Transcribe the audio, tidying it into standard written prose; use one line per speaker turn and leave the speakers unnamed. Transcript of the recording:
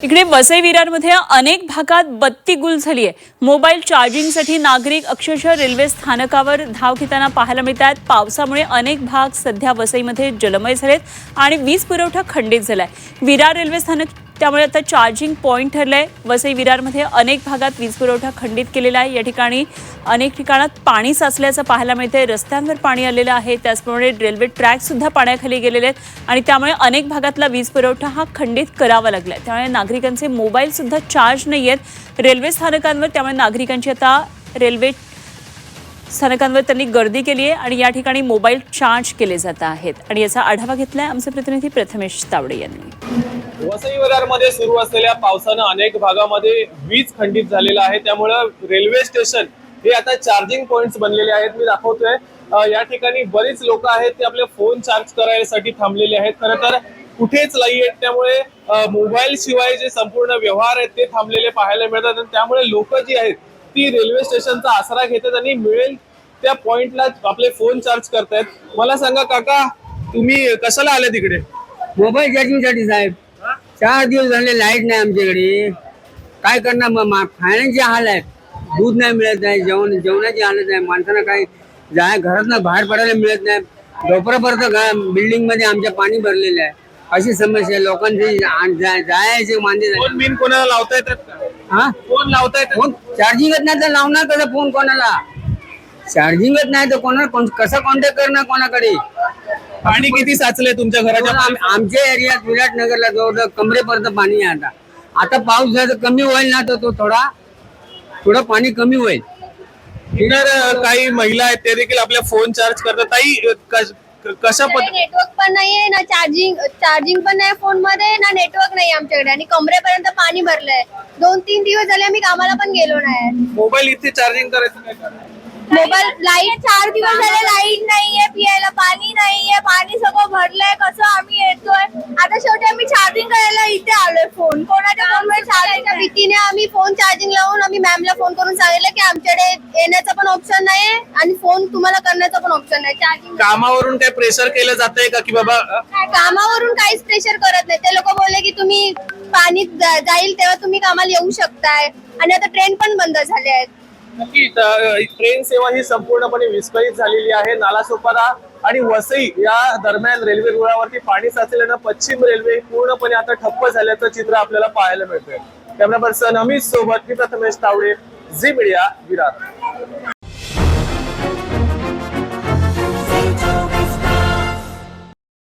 इकडे वसई विरारमध्ये अनेक भागात बत्ती गुल झाली आहे। मोबाईल चार्जिंगसाठी नागरिक अक्षरशः रेल्वे स्थानकावर धाव घेताना पाहायला मिळतात। पावसामुळे अनेक भाग सध्या वसईमध्ये जलमय झालेत आणि वीज पुरवठा खंडित झालाय। विरार रेल्वे स्थानक त्यामुळे आता चार्जिंग पॉइंट ठरलंय। वसई विरारमध्ये अनेक भागात वीज पुरवठा खंडित केलेला आहे। या ठिकाणी अनेक ठिकाणात पाणी साचल्याचं पाहायला मिळतंय। रस्त्यांवर पाणी आलेलं आहे, त्याचप्रमाणे रेल्वे ट्रॅक सुद्धा पाण्याखाली गेलेले आहेत आणि त्यामुळे अनेक भागातला वीज पुरवठा हा खंडित करावा लागलाय। त्यामुळे नागरिकांचे मोबाईल सुद्धा चार्ज नाहीयेत रेल्वे स्थानकांवर। त्यामुळे नागरिकांची आता रेल्वे स्थानकांवर त्यांनी गर्दी केली आहे आणि या ठिकाणी मोबाईल चार्ज केले जात आहेत। आणि याचा आढावा घेतलाय आमचे प्रतिनिधी प्रथमेश तावडे यांनी।
वसई विरारमध्ये सुरू असलेल्या पावसानं अनेक भागामध्ये वीज खंडित झालेला आहे। त्यामुळे रेल्वे स्टेशन हे आता चार्जिंग पॉइंट्स बनलेले आहेत। मी दाखवतोय या ठिकाणी बरीच लोक आहेत ते आपले फोन चार्ज करायसाठी थांबलेले आहेत। खरं तर कुठेच नाही आहेत, त्यामुळे मोबाईल शिवाय जे संपूर्ण व्यवहार आहेत ते थांबलेले पाहायला मिळतात। त्यामुळे लोक जी आहेत ती रेल्वे स्टेशनचा आसरा घेतात आणि मिळेल त्या पॉइंटला आपले फोन चार्ज करतायत। मला सांगा काका, तुम्ही कशाला आले तिकडे?
मोबाईल चार्जिंगसाठी साहेब। 4 दिवस झाले लाईट नाही आमच्याकडे, काय करणार? फायनान्सचे हाल आहेत, दूध नाही मिळत आहे, जेवणाची हालत आहे, माणसांना काय घरातनं बाहेर पडायला मिळत नाही। झोपड्यापर्यंत बिल्डिंग मध्ये आमच्या पाणी भरलेलं आहे, अशी समस्या आहे। लोकांचे जायचे मांदे
फोन बिन कोणाला लावता येतात का?
हा,
फोन लावता येतात?
फोन चार्जिंगच नाही तर लावणार कसं फोन कोणाला? चार्जिंगच नाही तर कोणाला कसं कॉन्टॅक्ट करणार कोणाकडे?
पाणी किती साचले तुमच्या घराच्या?
आमच्या एरियात विराटनगरला जवळ कमरेपर्यंत पाणी आहे। आता पाऊस झाला तर कमी होईल ना, तर तो थोडं पाणी कमी होईल।
इतर काही महिला आहेत ते देखील आपल्या फोन चार्ज करतात। ताई, कशा
नेटवर्क पण नाहीये ना, चार्जिंग पण नाही फोन मध्ये ना, नेटवर्क नाही आमच्याकडे आणि कमरेपर्यंत पाणी भरलंय। 2-3 दिवस झाले आम्ही कामाला पण गेलो नाही।
मोबाईल इथे चार्जिंग करायचं काय कारण?
मोबाईल लाईट 4 दिवस झाले लाईट नाहीये, पियाला पाणी नाहीये, पाणी सगळं भरलंय। कसं आम्ही येतोय आता? शेवटी आम्ही चार्जिंग करायला इथे आलोय। फोन कोणाच्या फोनवर चार्जिंगच्या भीतीने आम्ही फोन चार्जिंग लावून आम्ही मॅमला फोन करून सांगितलं की आमच्याकडे येण्याचा पण ऑप्शन नाहीये आणि फोन तुम्हाला करण्याचा पण ऑप्शन नाही। चार्जिंग
कामावरून काय प्रेशर केलं जातंय का की बाबा?
कामावरून काहीच प्रेशर करत नाही ते लोक। बोलले की तुम्ही पाणी जाईल तेव्हा तुम्ही कामाला येऊ शकताय आणि आता ट्रेन पण बंद झाले आहेत।
नक्की ट्रेन सेवा ही संपूर्णपणे विस्कळीत झालेली आहे। नालासोपारा आणि वसई या दरम्यान रेल्वे रुळावरती पाणी साचल्यानं पश्चिम रेल्वे पूर्णपणे आता ठप्प झाल्याचं चित्र आपल्याला पाहायला मिळतंय। कॅमेरा पर्सन अमित सोबत मी प्रथमेश तावडे, झी मीडिया, विरार।